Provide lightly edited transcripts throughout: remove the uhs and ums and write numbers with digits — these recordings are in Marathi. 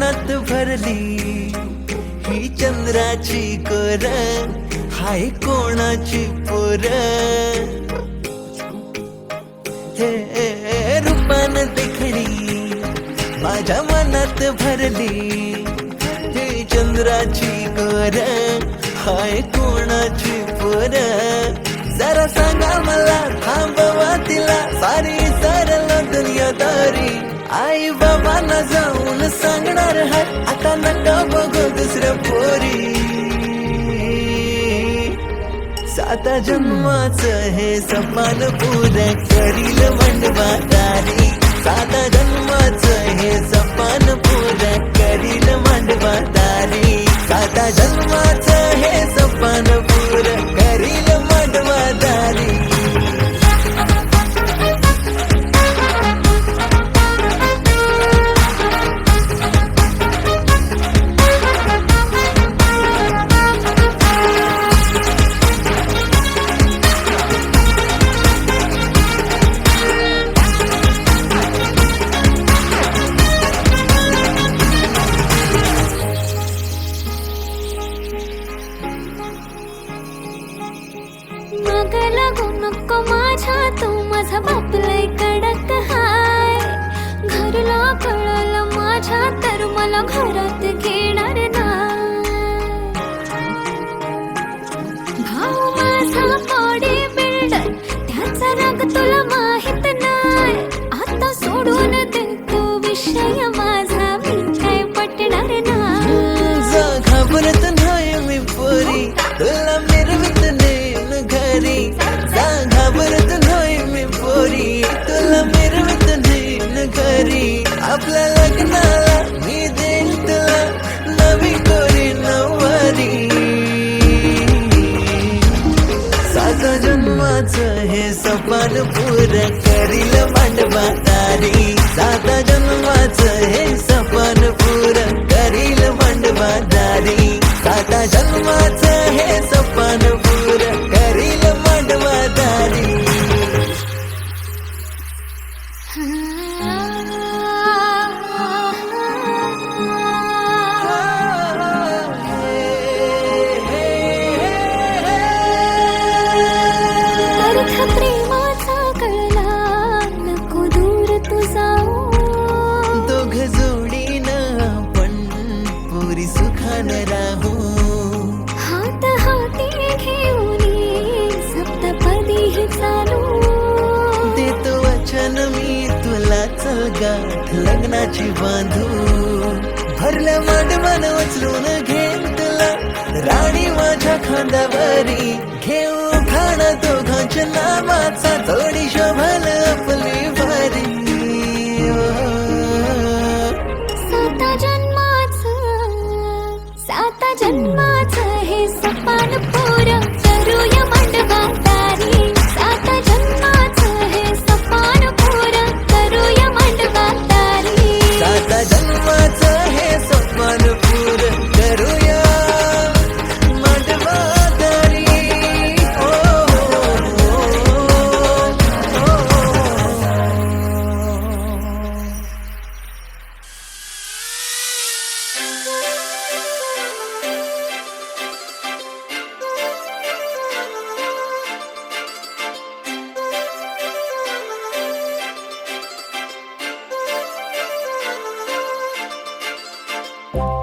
मनात भरली ही चंद्राची कोर, हाय कोणाची पोर. हे रूपान देखणी माझ्या मनात भरली ही चंद्राची कोर, हाय कोणाची पोर. जरा सांगा मला थांबवा तिला, सारी सरल दुनियादारी. आई बाबांना जाऊन सांगणार हाय, आता नका बघू दुसऱ्या पोरी. साता जन्माचं हे सपान पुरं करील मांडवादारी. साता जन्माचं हे सपान पुरं करील मांडवादारी. साता जन्माचं हे सपान पुरं करील मांडवादारी. मग लागू नको माझ्या, तू माझा बाप लय कडक हाय. घरला कळलं माझ्या तर मला घरात घेणार नाही. भाऊ माझा बॉडी बिल्डर, त्याचा राग तुला माहित नाही. आता सोडून दे तो विषय माझा, मी काय पटणार नाही. घाबरत नाही मी पोरी, तुला मिरवित नेन घरी. घाबरत नाही मी पोरी, तुला मिरवित नेन घरी. आपल्या लग्नाला मी देईन तुला नवी कोरी नवरी. साता जन्माचं हे सपान पुरं करील मांडवादारी. साता जन्माचं हे सपान पुरं करील मांडवादारी. साता जन्माचं हे सपान पुरं करील मांडवादारी. अर्थ प्रेमाचा कळला, नको दूर तू जाऊ. दोघ जोडीनं आपण पुरी सुखानं राहू. हात हाती घेऊन सप्तपदी चालू. देतो वचन मी तुला, चल गाठ लग्नाची बांधू. भरल्या मांडवान उचलून घेईन तुला राणी माझ्या खांद्यावरी. घेऊ खाणं दोघांच्या नावाचा, थोडी शोभल आपली भारी. साता जन्माचं हे सपान पुरं करूया मांडवादारी. साता जन्माचं हे सपान पुरं करूया मांडवादारी. साता जन्माचं हे सपान पुरं करूया मांडवादारी.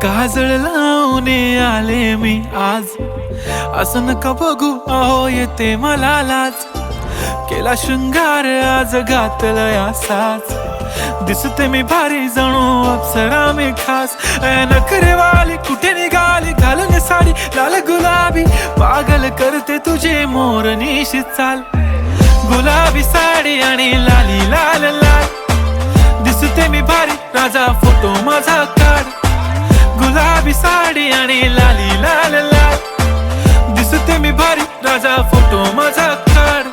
काजळ लावून आले मी आज, असं नका बघू अहो येते मला लाज. केला शृंगार आज घातलंय असाच, दिसते मी भारी जणू अप्सरा मी खास. नखरेवाली कुठे निघाली घालून साडी लाल गुलाबी, पागल करते तुझे मोरनीशी चाल. गुलाबी साडी आणि लाली लाल लाल, दिसते मी भारी राजा फोटो माझा काढ. गुलाबी साडी आणि लाली लाल लाल, दिसते मी भारी राजा फोटो माझा काढ.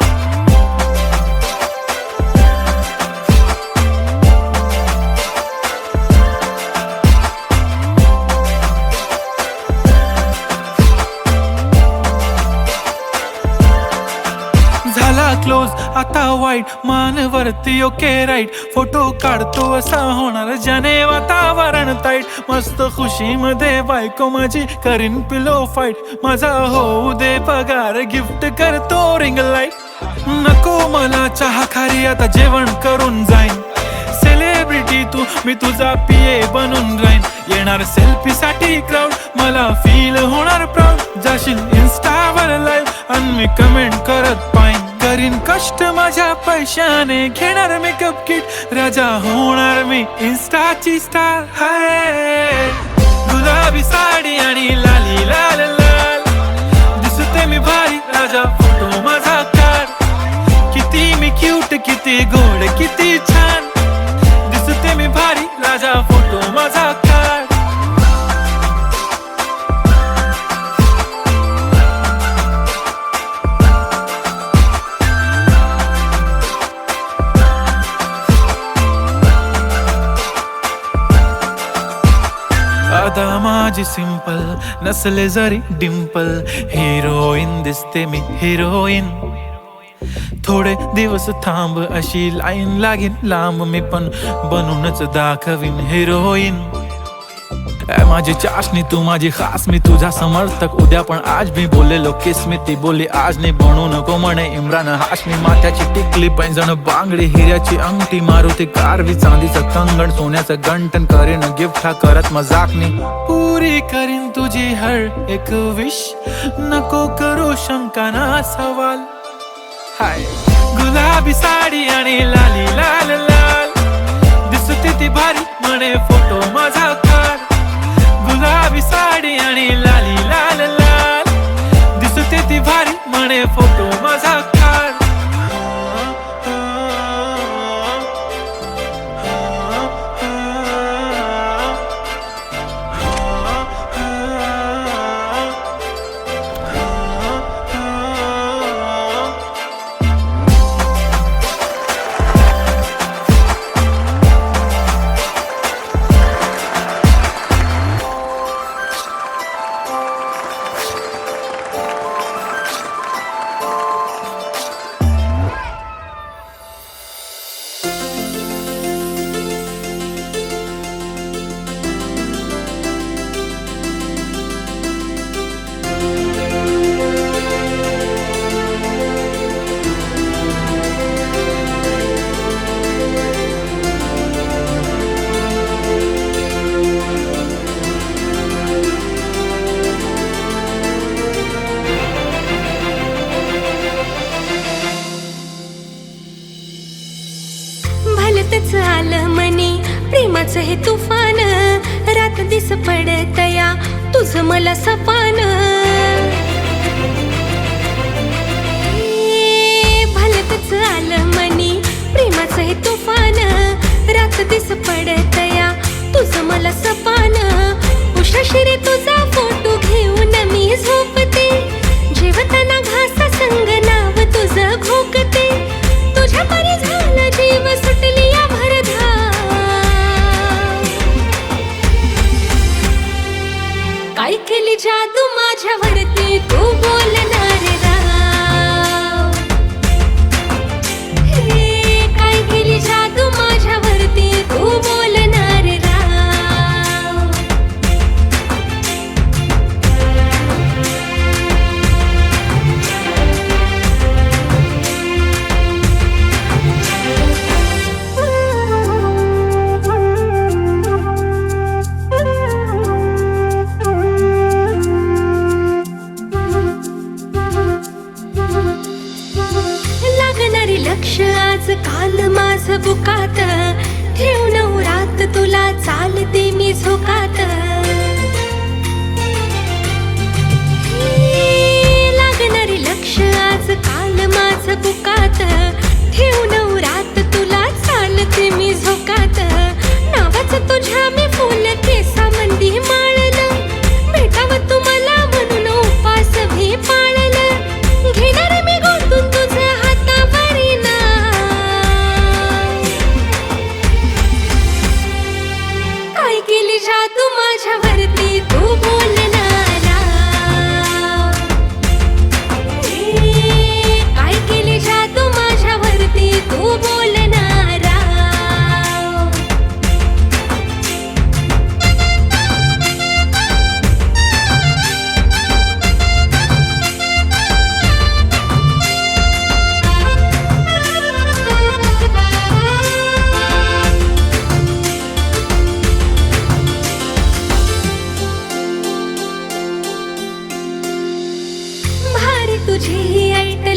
क्लोज आता असा वाईट मानवरती ओके राईट फोटो काढतो असा होणार ज्याने वातावरण ताईट मस्त खुशीमध्ये बायको माझी करीन पिलो फाईट माझा होऊ दे पगार गिफ्ट करतो रिंग लाईट नको मला चहा खारी आता जेवण करून जाईन सेलिब्रिटी तू मी तुझा पिये बनून राहीन येणार सेल्फी साठी क्राऊड मला फील होणार प्राऊड जाशील इन्स्टावर लाईव्ह आणि मी कमेंट करत पाईन करीन कष्ट माझ्या पैशाने घेणार मेकअप किट राजा होणार मी इन्स्टाची स्टार हाय गुलाबी साडी आणि लाली लाल लाल दिसते मी भारी राजा फोटो माझा काढ किती मी क्यूट किती गोड किती छान दिसते मी भारी राजा फोटो माझा काढ आता माझी सिंपल नसले जरी डिंपल हिरोईन दिसते मी हिरोईन थोडे दिवस थांब अशी लाईन लागेल लांब मी पण बनूनच दाखवीन हिरोईन माझी चाशनी तू माझी खास मी तुझा समर्थक उद्या पण आज मी बोललेलो किस मी ती बोली आज नाही बनू नको म्हणे इम्रान हाशमी माथ्याची टिकली पैंजण बांगडी हिऱ्याची अंगठी मारुती कारवी चांदीचं कंगण सोन्याचं गंटन करीन गिफ्ट हा करत मजाकनी पुरी करीन तुझी हर एक विश नको करू शंका ना सवाल हाय गुलाबी साडी आणि लाली लाल लाल दिसते ती भारी म्हणे फोटो माझा काढ गुलाबी साडी आणि लाली लाल लाल दिसते ती भारी म्हणे फोटो माझा काढ भलतच आलं मनी प्रेमाचं हे तुफान रात दिस पडतया तुझं मला सपान भलतच आलं मनी प्रेमाचं हे तुफान रात दिस पडतया तुझं मला सपान उशाशिरी तुझा फोटो घेऊन मी झोपते जेवताना घासा संग नाव तुझं घोकते तुझ्या परी झाला जीव सुटली या भरधा काय केली जादू माझ्यावरती तू बोलणार राव हे काय केली जादू माझ्यावरती तू बोलणार राव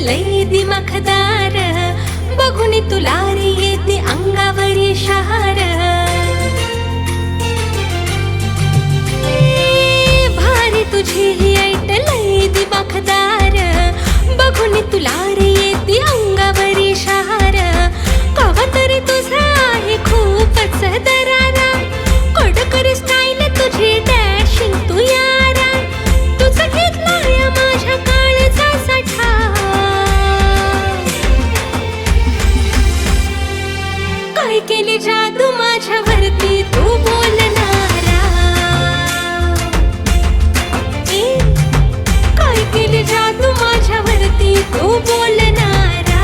लई दिमाखदार, बघून तुला रे येते अंगावरी शहार. भारी तुझी ही ऐट लई दिमाखदार, बघून तुला रे येते अंगावरी शहार. कवा तरी तुझा आहे खूपच दरारा, कडकर स्टाईल तुझी डॅशिंग तू यारा. तुझं घेतलाय माझ्या काळचा साठा, काय केली जादू माझ्यावरती तू बोलणारा. काय केली जादू माझ्यावरती तू बोलणारा.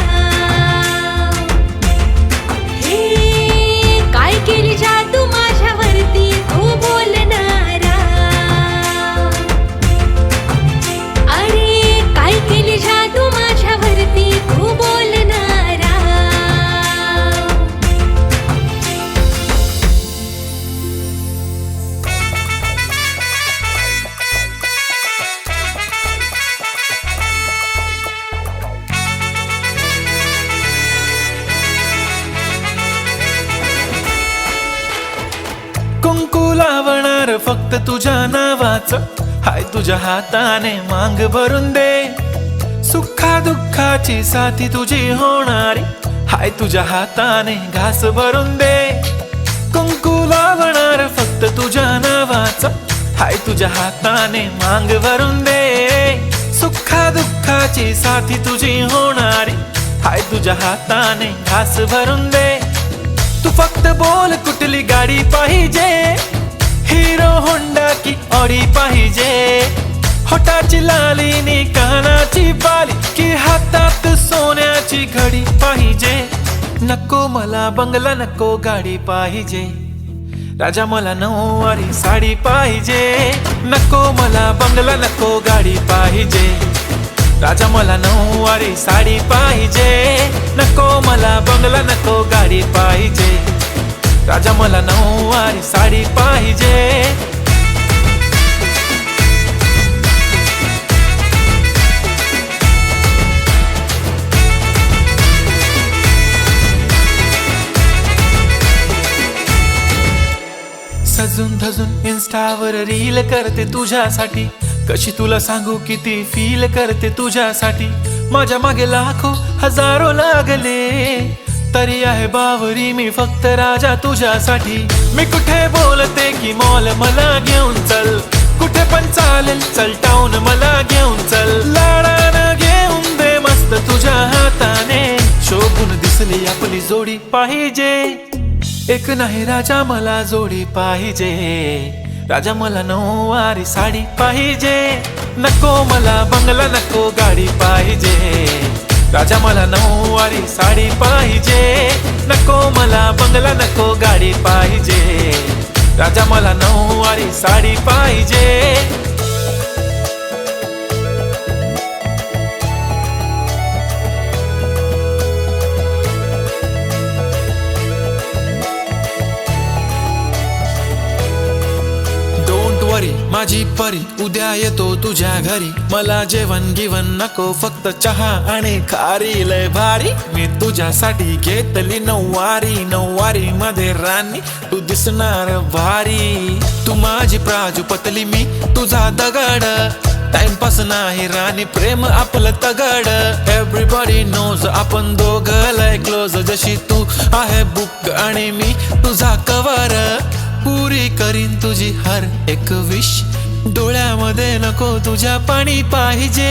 काय केली जादू माझ्यावरती तू बोलणारा. अरे काय केली जादू माझ्यावरती तू बोलणारा. कुंकू लावणार फक्त तुझ्या नावाचं, हाय तुझ्या हाताने मांग भरून दे. सुखा दुःखाची साथी तुझी होणारी, हाय तुझ्या हाताने घास भरून दे. कुंकू लावणार फक्त तुझ्या नावाचं, हाय तुझ्या हाताने मांग भरून दे. सुखा दुःखाची साथी तुझी होणारी, हाय तुझ्या हाताने घास भरून दे. तू फक्त बोल कुठली गाडी पाहिजे, हिरो होंडा की ऑडी पाहिजे. होटाची लाली नी कानाची बाली, की हातात सोन्याची घडी पाहिजे. नको मला बंगला नको गाडी पाहिजे, राजा मला नऊवारी साडी पाहिजे. नको मला बंगला नको गाडी पाहिजे, राजा मला नऊवारी साडी पाहिजे. नको मला बंगला नको गाडी पाहिजे, राजा मला नऊवारी साडी पाहिजे. सजून धजून इन्स्टावर रील करते तुझ्यासाठी, कशी तुला सांगू किती फील करते तुझ्यासाठी. माझ्या मागे लाखो हजारो लागले, तरी आहे बावरी मी फक्त राजा तुझ्यासाठी. मी कुठे बोलते की मॉल मला घेऊन चल, कुठे पण चालेल चल टाऊन मला घेऊन चल. लाडानं घेऊन दे मस्त तुझ्या हाताने, शोभून दिसली आपली जोडी पाहिजे. एक नाही राजा मला जोडी पाहिजे, राजा मला नऊवारी साडी पाहिजे. नको मला बंगला नको गाडी पाहिजे, राजा मला नऊवारी साडी पाहिजे. नको मला बंगला नको गाडी पाहिजे, राजा मला नऊवारी साडी पाहिजे. माझी परी उद्या येतो तुझ्या घरी, मला जेवण गिवण नको फक्त चहा आणि खारी. लय भारी मी तुझ्यासाठी घेतली नऊवारी, नऊवारी मध्ये राणी तू दिसणार भारी. तू माझी प्राजूपतली मी तुझा दगड, टाइमपास नाही राणी प्रेम आपलं तगड. एव्हरीबॉडी नोज आपण दोघं लय क्लोज, जशी तू आहे बुक आणि मी तुझा कवर. पुरी करीन तुझी हर एक विश, डोळ्यामध्ये नको तुझ्या पाणी पाहिजे.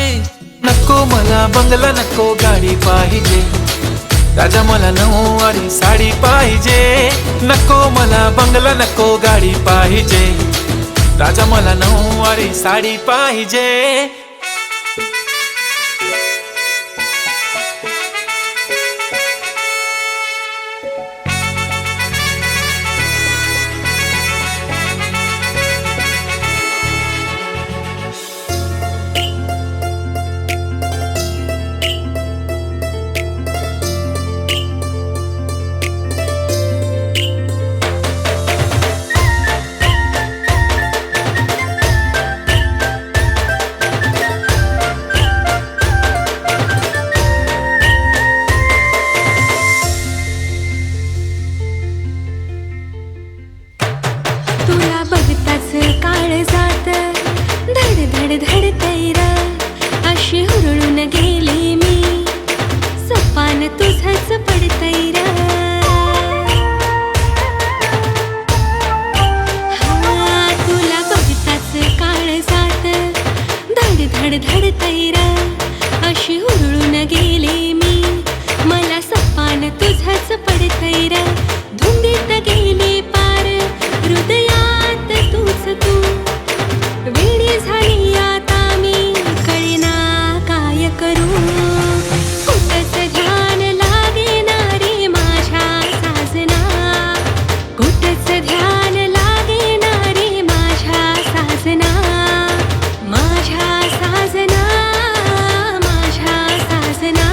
नको मला बंगला नको गाडी पाहिजे, राजा मला नऊवारी साडी पाहिजे. नको मला बंगला नको गाडी पाहिजे, राजा मला नऊवारी साडी पाहिजे. धड धड तैरा अशी हुरळून गेली मी सपान तुझंच पडतैरा तुला बघताच काळ जात धड धड धड तैरा अशी हुरळून गेली मी मला सपान तुझंच पडतैरा धुंदीत गेली पार हृदयात तूच तू वेडी झाली आता मी कळेना काय करू कुठंच ध्यान लागेनारे माझ्या साजना कुठंच ध्यान लागेनारे माझ्या साजना माझ्या साजना माझ्या साजना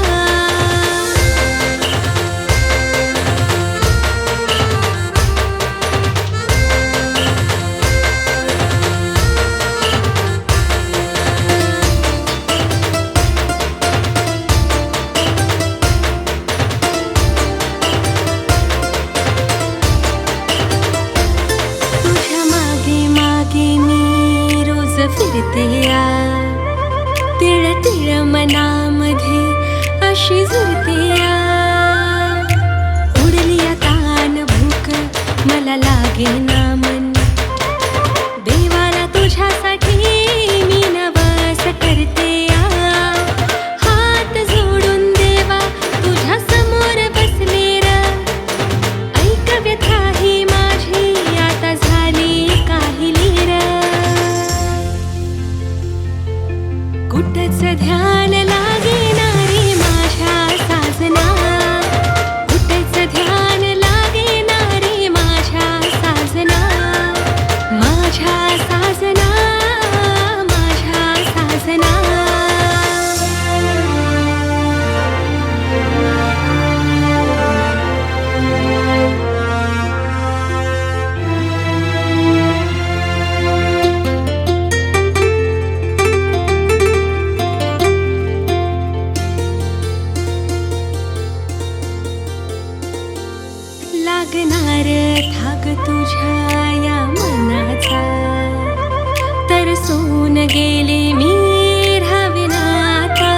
तुझ्या मागे मागे मी रोज फिरते या तिळ तिळ मनामध्ये अशी झुरते या उडली तान भूक मला लागेना मन देवाला तुझ्यासाठी मी नवस करते या हात जोडून देवा तुझ्या समोर बसले र ऐक व्यथा ही माझी आता झाली काहिली र कुठंच ध्यान लागेनारे माझ्या साजना कुठंच ध्यान लागेनारे माझ्या साजना माझ्या साजना माझ्या साजना लागणार थाग तुझ्या या मनाचा तरसून गेले मी राविनाता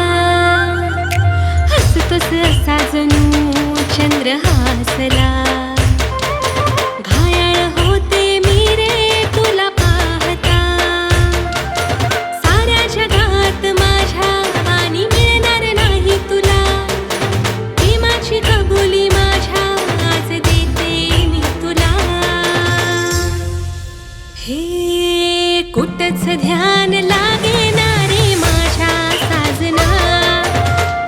हसतोस असा जणू चंद्र हासला घायाळ होते मी रे तुला पाहता साऱ्या जगात माझ्या आणि मिळणार नाही तुला प्रेमाची कबुली माझ्या आज देते मी तुला हे कुठंच ध्यान लागेनारे माझ्या साजना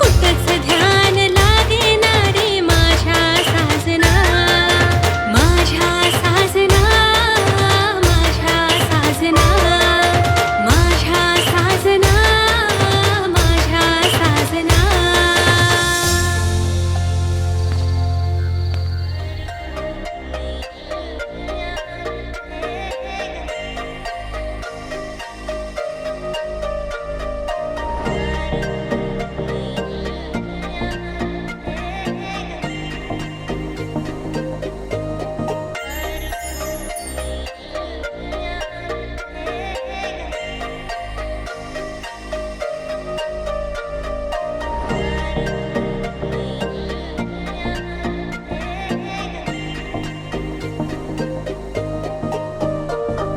कुठंच ध्यान लागेनारे माझ्या साजना माझ्या साजना माझ्या साजना माझ्या साजना माझ्या साजना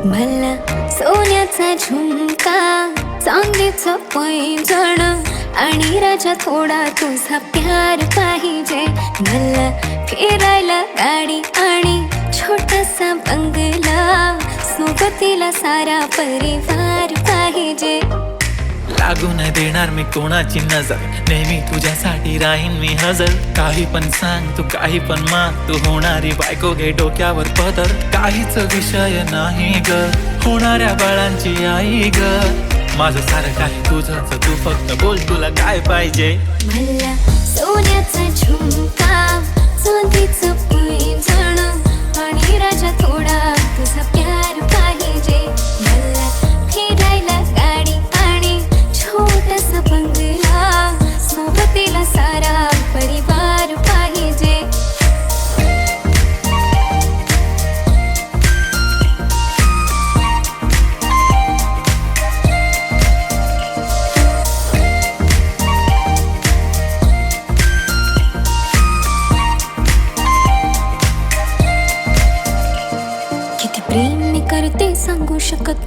मला सोन्याचा झुमका चांदीचं पैंजण आणि राजा थोडा तुझा प्यार पाहिजे मला फिरायला गाडी आणि छोटासा बंगला सोबतीला सारा परिवार पाहिजे लागू न देणार मी कोणाची नजर नेहमी तुझ्यासाठी राहीन मी हजर काही पण सांग तू काही पण मान तू होणारी बायको घे डोक्यावर पदर काहीच विषय नाही ग होणाऱ्या बाळांची आई ग माझं सारं काही तुझंच तू फक्त बोल तुला काय पाहिजे मला सोन्याचा झुमका चांदीचं पैंजण आणि राजा थोडा तुझा प्यार पाहिजे मला फिरायला गाडी आणि छोटासा बंगला सोबतीला सारा परिवार पाहिजे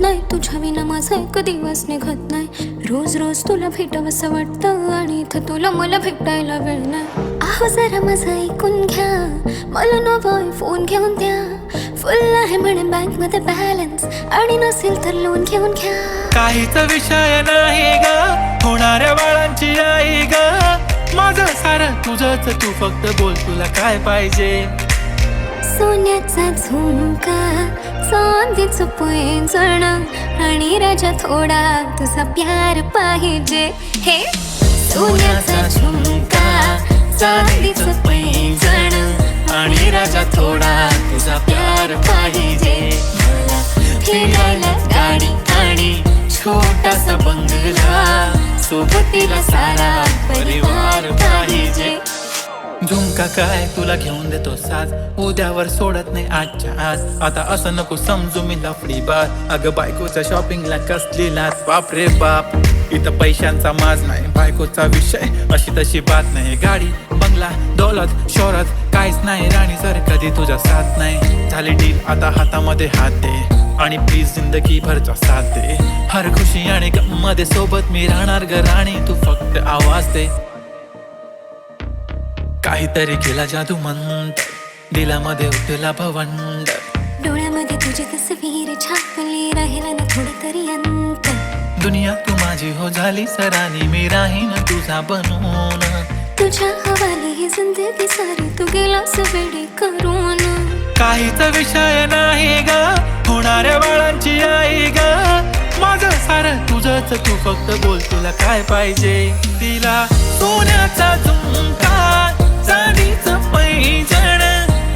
नाही, तुझ्या विना माझा एक दिवस निघत नाही. रोज रोज तुला भेटावंसं वाटतं आणि इथं तुला मला भेटायला वेळ नाही. आहो जरा माझं ऐकून घ्या, मला नवा फोन घेऊन द्या. फुल आहे म्हणे बँक मध्ये बॅलन्स आणि नसेल तर लोन घेऊन घ्या. काहीच विषय नाही ग, होणाऱ्या बाळांची आई ग. माझं सारं तुझंच, तू फक्त बोल तुला काय पाहिजे. सोन्याचा झुमका, चांदीचं पैंजण आणि राजा थोडा तुझा प्यार पाहिजे. हे सोन्याचा झुमका, चांदीचं पैंजण आणि राजा थोडा तुझा प्यार पाहिजे. मला फिरायला गाडी आणि छोटासा बंगला, सोबतीला सारा परिवार पाहिजे. झुमका काय तुला घेऊन देतो साज, उद्यावर सोडत नाही आजच्या आज. आता असं नको समजू मी लफडी बात. अगं बायकोच्या शॉपिंगला कसली लाच, बाप रे बाप. इथं पैशांचा माज नाही, बायकोचा विषय अशी तशी बात नाही. गाडी बंगला दौलत शोहरत काहीच नाही राणी, जर कधी तुझ्या साथ नाही झाली डील. आता हातामध्ये हात दे आणि प्लीज जिंदगी भरचा साथ दे. हर खुशी आणि गम मध्ये सोबत मी राहणार ग राणी, तू फक्त आवाज दे. काहीतरी केला जादू मंत, दिलामध्ये उठला भवंड. डोळ्यामध्ये तुझी तस्वीर छापली, राहिला ना थोडा तरी अंत. दुनिया तू माझी हो झाली सरानी, मी राहीन तुझा बनून. तुझ्या हवाली ही जिंदगी सारी, तू गेलास वेडी करून. काहीच विषय नाही ग, होणाऱ्या बाळांची आई ग. माझं सारं तुझंच, तू फक्त बोल तुला काय पाहिजे. तिला सोन्याचा झुमका, चांदीचं पैंजण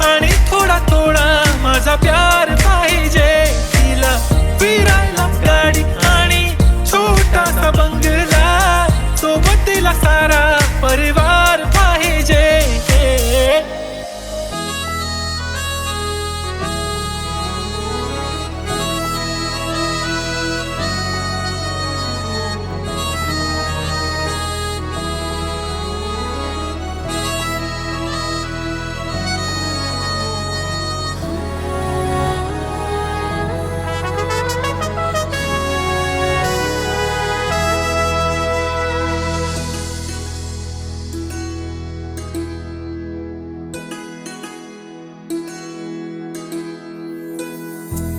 आणि थोडा थोडा माझा प्यार पाहिजे. तिला फिरायला गाडी आणि छोटासा बंगला, सोबतीला सारा परिवार पाहिजे.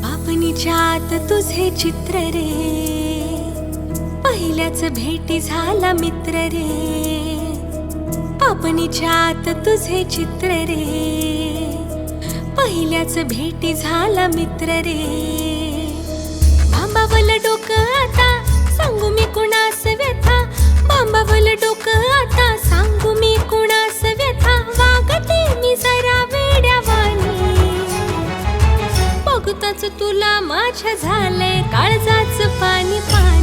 पापणीच्यात तुझे चित्र रे, पहिल्याच भेटी झाला मित्र रे. पापणीच्यात तुझे चित्र रे, पहिल्याच भेटी झाला मित्र रे. बांबावलं डोकं आता सांगू मी कुणास व्यथा, बांबावलं डोकं आता सांगू मी कुणास व्यथा. वागते मी जरा वेड्यावानी, बघताच तुला माझ्या झालंय काळजाचं पाणी पाणी.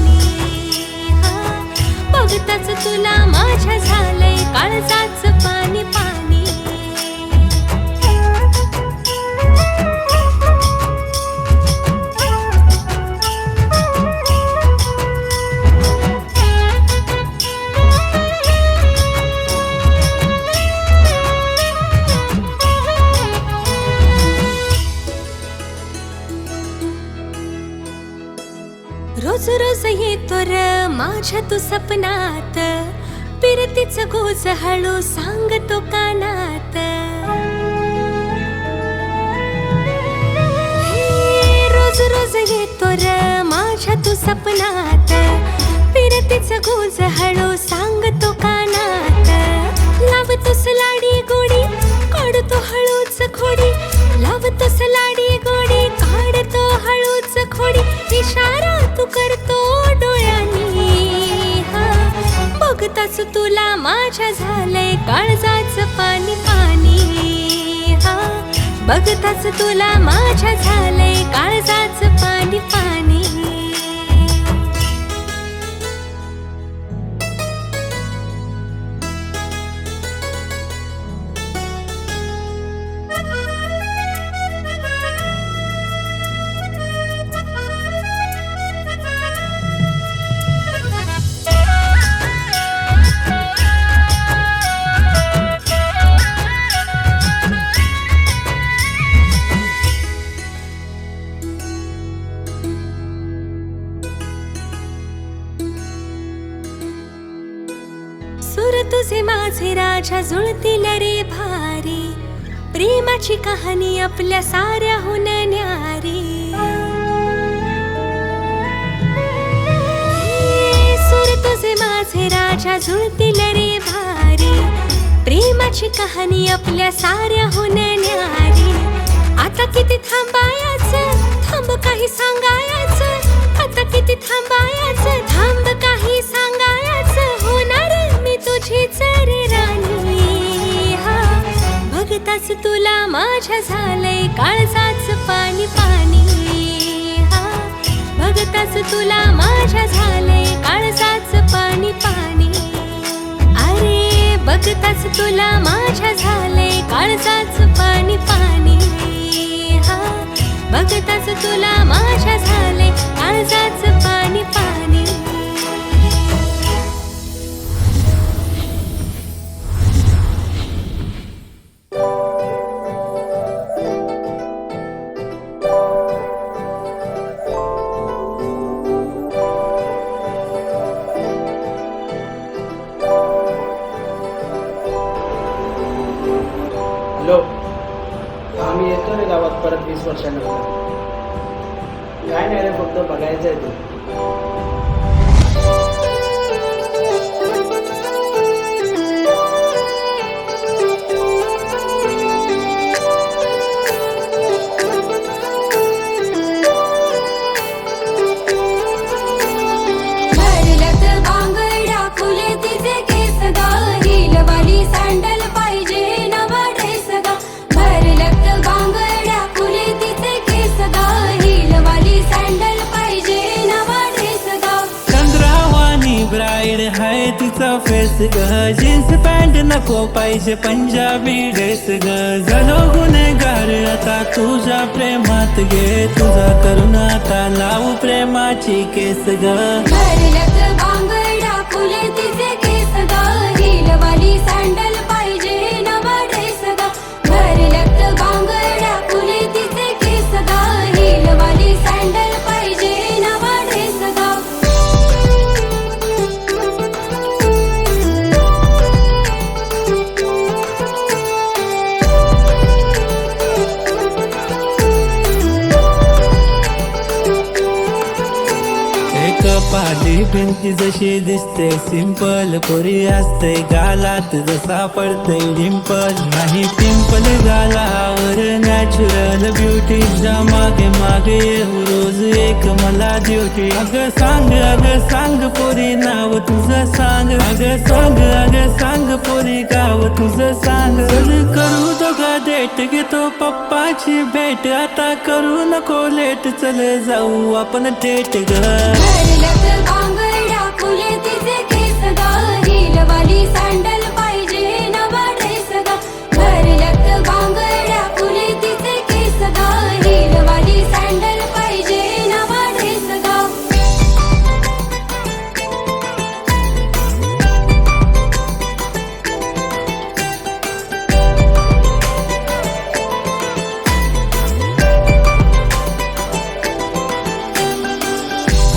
बघताच तुला माझ्या झालंय काळजाचं पाणी पाणी. रोज रोज येतो र माझ्या तू सपनात, पिरतीच गोज हळू सांगतो कानात. रोज रोज येतो र माझ्या तू सपनात, पिरतीच गोज हळू सांगतो कानात. लावतोस लाडी गोडी काढतो हळूच खोडी, लावतोस लाडी गोडी काढतो हळूच खोडी. इशारा तू करतो डोळ्यांनी, बघताच तुला माझ्या झालंय काळजाचं पाणी पाणी. बघताच तुला माझ्या झालंय काळजाचं पाणी पाणी. तुझे माझे राजा जुळतील रे भारी, प्रेमाची कहाणी आपल्या साऱ्याहून न्यारी. सूर तुझे माझे राजा जुळतील रे भारी, प्रेमाची कहाणी आपल्या साऱ्याहून न्यारी. आता किती थांबायचं, थांब काही सांगायचं. आता किती थांबायचं, थांब काही सांगायचं. होणार मी तुझीच रे राणी. हा बघताच तुला माझ्या झालंय काळजाच पाणी पाणी. हा बघताच तुला माझ्या झालंय काळजाच पाणी पाणी. अरे बघताच तुला माझ्या झालंय काळजाच पाणी पाणी. हा बघताच तुला माझ्या झालंय काळजाच पाणी पाणी. हॅलो, आम्ही येतो रे गावात परत 20 वर्षानंतर. काय नाही रे, फक्त बघायचं आहे तू. भरलत बांगड्या फुले तिचे केस ग, हिलवाली सँडल पाहिजे नवा ड्रेस ग. भरलत बांगड्या फुले तिचे केस ग, हिलवाली सँडल पाहिजे नवा ड्रेस ग. चंद्रावानी ब्राईड हाय तिचा फेस ग, जीन्स पॅन्ट नको पाहिजे पंजाबी ड्रेस ग. झालो गुन्हेगार आता तुझ्या प्रेमात गे, तुझा करून आता लावू प्रेमाची केस ग. भरलत बांगड्या फुले तिचे केस ग, हिलवाली सँडल पाहिजे नवा ड्रेस ग. भरलत बांगड्या फुले तिचे केस ग, हिलवाली सँडल पाहिजे नवा ड्रेस ग. एक पाली भिंती जशी दिसते सिंपल, पोरी असते गालात जसा पडते डिंपल. नाही पिंपल गालावर नॅचरल ब्युटी, जा मागे मागे येऊ रोज एक मला ड्युटी. अगं सांग पोरी नाव तुझं सांग. अगं सांग पोरी गाव तुझं सांग. चल करू दोघा डेट, घेतो पप्पाची भेट. आता करू नको लेट, चल जाऊ आपण थेट ग. भरलत बांगड्या फुले तिचे केस ग, हिलवाली सँडल पाहिजे नवा ड्रेस ग. भरलत बांगड्या फुले तिचे केस ग, हिलवाली सँडल पाहिजे नवा ड्रेस ग.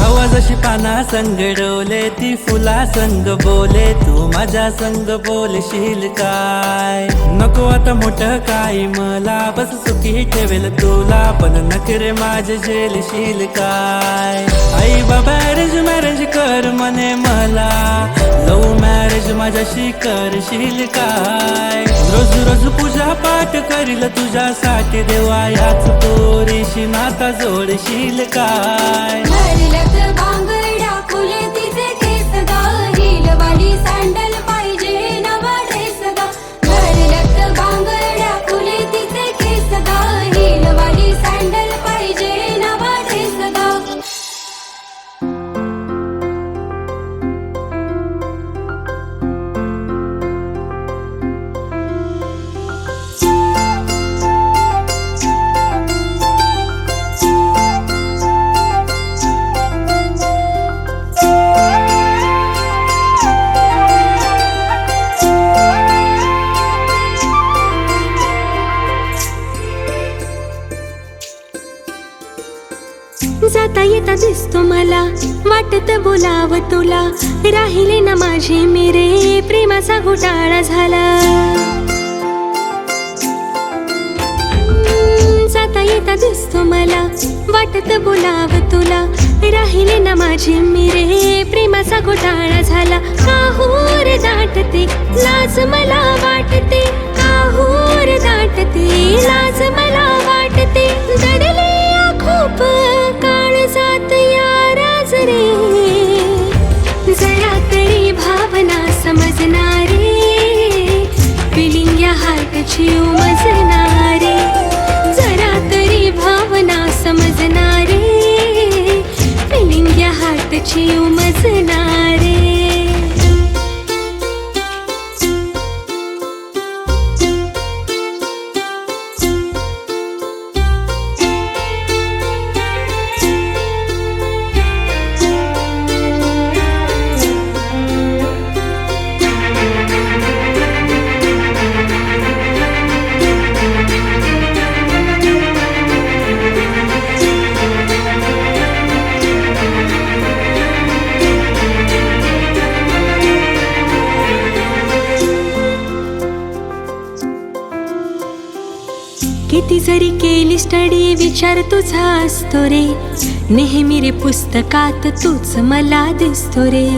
हवा जशी पाना संग डोले, ती फुला संग बोले. तू माझ्या संग बोलशील काय? नको आता मोठं काय मला, बस सुखी ठेवेल तुला. पण नखरे माझे झेलशील काय? आई बाबा अरेंज मॅरेज कर म्हणे मला, लव्ह मॅरेज माझ्याशी करशील काय? रोज रोज पूजा पाठ करील तुझ्यासाठी देवा, याच पोरीशी नाता जोडशील काय? भरलत बांगड्या फुले तिचे केस ग, हिलवाली सँडल पाहिजे नवा ड्रेस ग. भरलत बांगड्या फुले तिचे केस ग, हिलवाली सँडल पाहिजे नवा ड्रेस ग. वाटत बोलाव तुला, राहिले ना माझे मेरे, प्रेमाचा घोटाळा झाला. जाता येता दिसतो मला, वाटत बोलाव तुला, राहिले ना माझे मेरे, प्रेमाचा घोटाळा झाला. काहूर दाटते लाज मला वाटते, काहूर दाटते लाज मला वाटते. दडले खूप काळ जात या राज रे, जरा तरी भावना समजणारे, फिलिंग या हार्टची उमजणारे, जरा तरी भावना समजणारे, फिलिंग या हार्टची उमजणारे. किती जरी केली स्टडी विचार तुझा असतो रे, नेहमी रे पुस्तकात तूच मला दिसतो रे.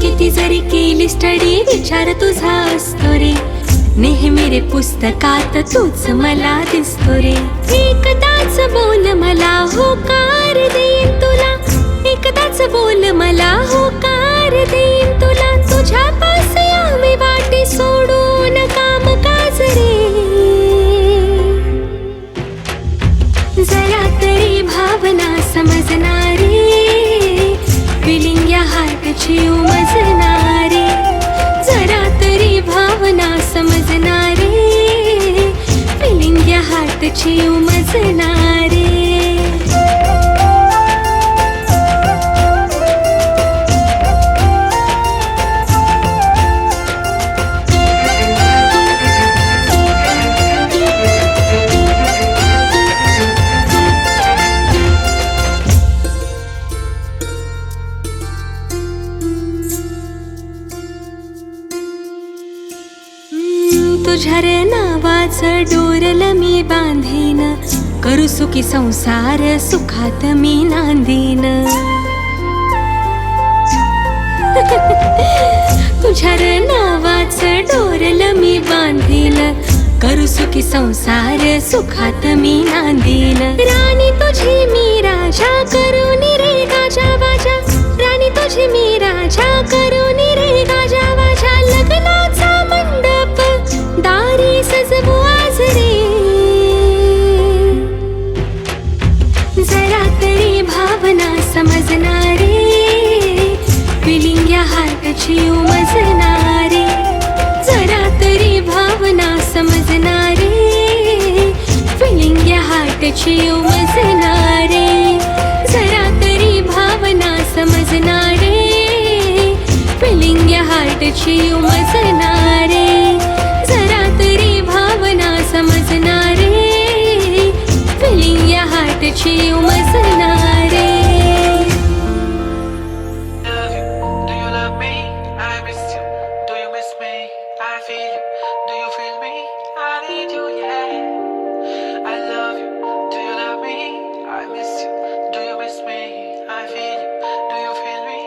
किती जरी केली स्टडी विचार तुझा असतो रे, नेहमी रे पुस्तकात तूच मला दिसतो रे. एकदाच बोल मला होकार देईन तुला, एकदाच बोल मला होकार देईन तुला. तुझ्या पास आम्ही वाटे सोडून काम काज रे, जरा तरी भावना समजणारे, फिलिंग या हार्टची उमजणारे, जरा तरी भावना समजणारे, फिलिंग या हार्टची उमजणारे. तुझ्या रे नावाचं डोरल मी बांधीन, करू सुखी संसार सुखात मी नांदीन. तुझ्या रे नावाचं डोरल मी बांधीन, करू सुखी संसार सुखात मी नांदीन. राणी तुझी मी राजा करून रे गाजा वाजा, राणी तुझी मी राजा करून रे गाजा वाजा. लग्नाचा मंडप दारी सजवू आज रे, जरा तरी भावना समजणारे, फिलिंग या हार्टची उमजणारे, जरा तरी भावना समजणारे, फिलिंग या हार्टची उमजणारे, जरा तरी भावना समजणारे, फिलिंग या हार्टची उमजणारे, जरा तरी भावना समजणारे, फिलिंग या हार्टची उमजणारे. Do you love me? I miss you. Do you miss me? I feel you. Do you feel me? I need you, yeah. I love you. Do you love me? I miss you. Do you miss me? I feel you. Do you feel me?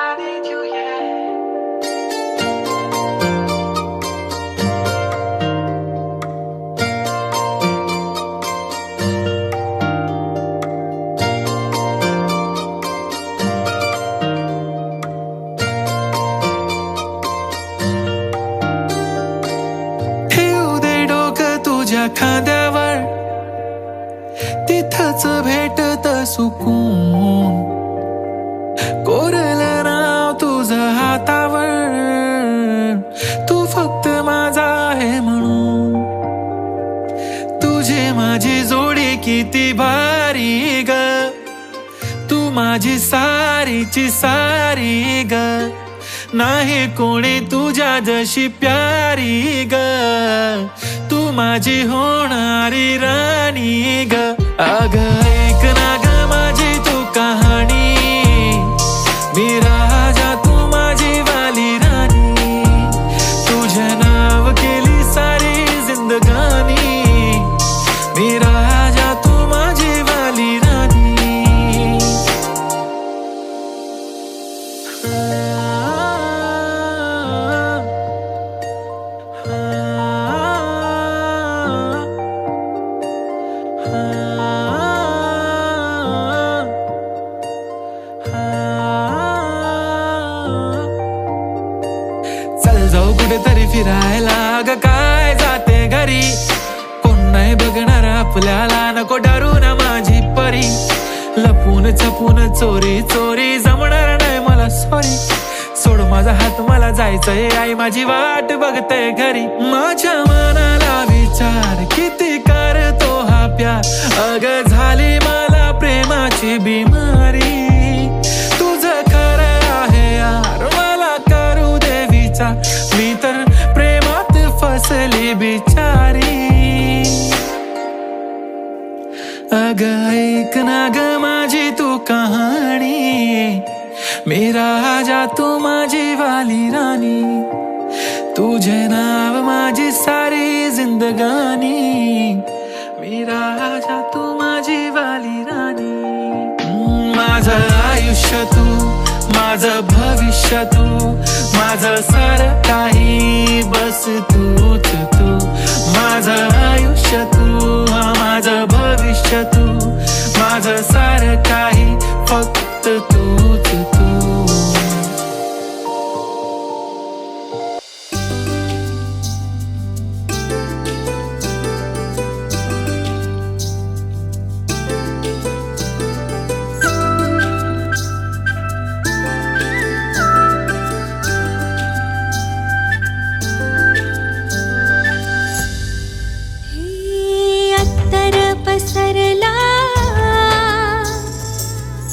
I need you, yeah. तुझ्या खांद्यावर तिथंच भेटत सुकून, कोरलं नाव तुझं हातावर, तू फक्त माझा आहे म्हणून. तुझी माझी जोडी किती भारी ग, तू माझी सारीची सारी ग, नाही कोणी तुझ्या जशी प्यारी ग, तू माझी होणारी राणी ग. अग ऐक ना ग माझी तू कहाणी, मी राजा तू माझी वाली राणी, तुझे नाव केली सारी जिंदगानी, मी राजा तू माझी वाली राणी. चल जाऊ कुठेतरी फिरायला, ग काय जाते घरी, कोण नाही बघणार आपल्याला, नको डरू ना माझी परी, लपून छपून चोरी चोरी जमणार नाही मला सॉरी, सोड माझा हात मला जायचंय, आई माझी वाट बघते घरी. माझ्या मनाला विचार किती करतो हा प्यार, अग झाली मला प्रेमाची बिमारी, तुझं खरं आहे यार मला करू दे विचार, मी तर प्रेमात फसली बिचारी. अग ऐक ना ग माझी तू कहाणी, मी राजा तू माझी वाली राणी, तुझे नाव माझी सारी जिंदगानी, मी राजा तू माझी वाली राणी. माझं आयुष्य तू, माझं भविष्य तू, माझं सारं काही बस तूच तू, माझं आयुष्य तू, माझं भविष्य तू, माझं सारं काही फक्त तूच तू. अत्तर पसरला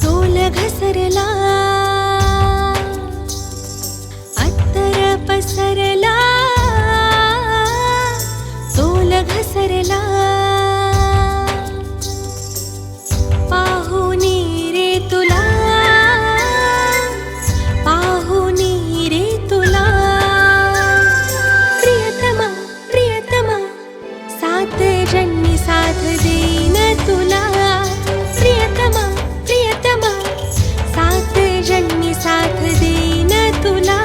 तोल घसरला, अत्तर पसरला तोल घसरला, पाहुनी रे तुला, पाहुनी रे तुला, प्रियतमा प्रियतमा सात जन्मी साथ देईन तुला, प्रियतमा प्रियतमा सात जन्मी साथ देईन तुला.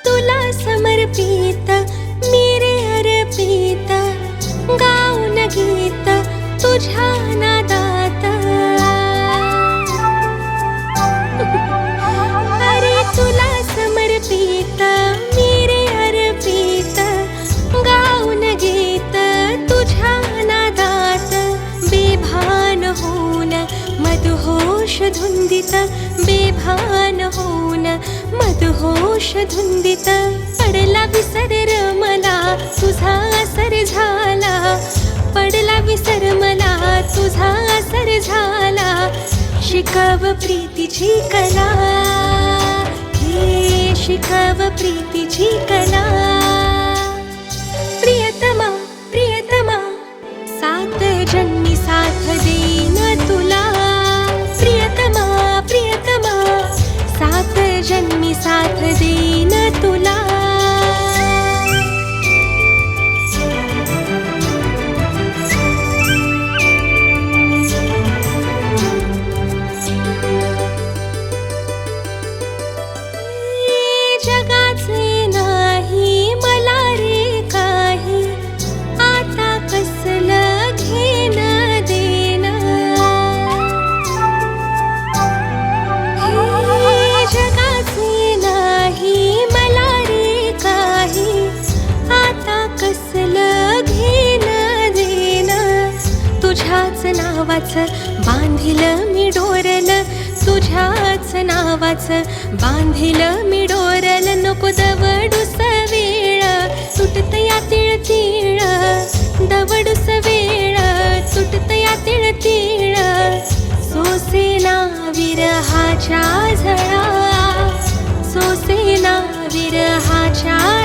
तुला समर्पित मी रे अर्पित, गाऊन गीत तुझ्या नादात, अरे तुला समर्पित मी रे अर्पित, गाऊन गीत तुझ्या नादात, बेभान होऊन मदहोश धुंदित, बेभान होऊन मदहोश धुंदित, पडला विसर र मला तुझा असर झाला, पडला विसर मला तुझा असर झाला, शिकव प्रीतीची कला, हे शिकव प्रीतीची कला. प्रियतमा प्रियतमा सात जन्मी साथ देईन तुला, प्रियतमा प्रियतमा सात जन्मी साथ देईन तुला. जगाचे नाही मला रे काही, आता कसलं घेण देण, हे जगाचे नाही मला रे काही, आता कसलं घेण देण, तुझ्याच नावाचं बांधिलं मी डोरलं, तुझ्याच नावाचं बांधिल मी डोरल नको दवडूस वेळ तुटत या तिळ तिळ दवडूस वेळ तुटत या तिळ तिळ सोसेना विरहाच्या झळा सोसेना विरहाच्या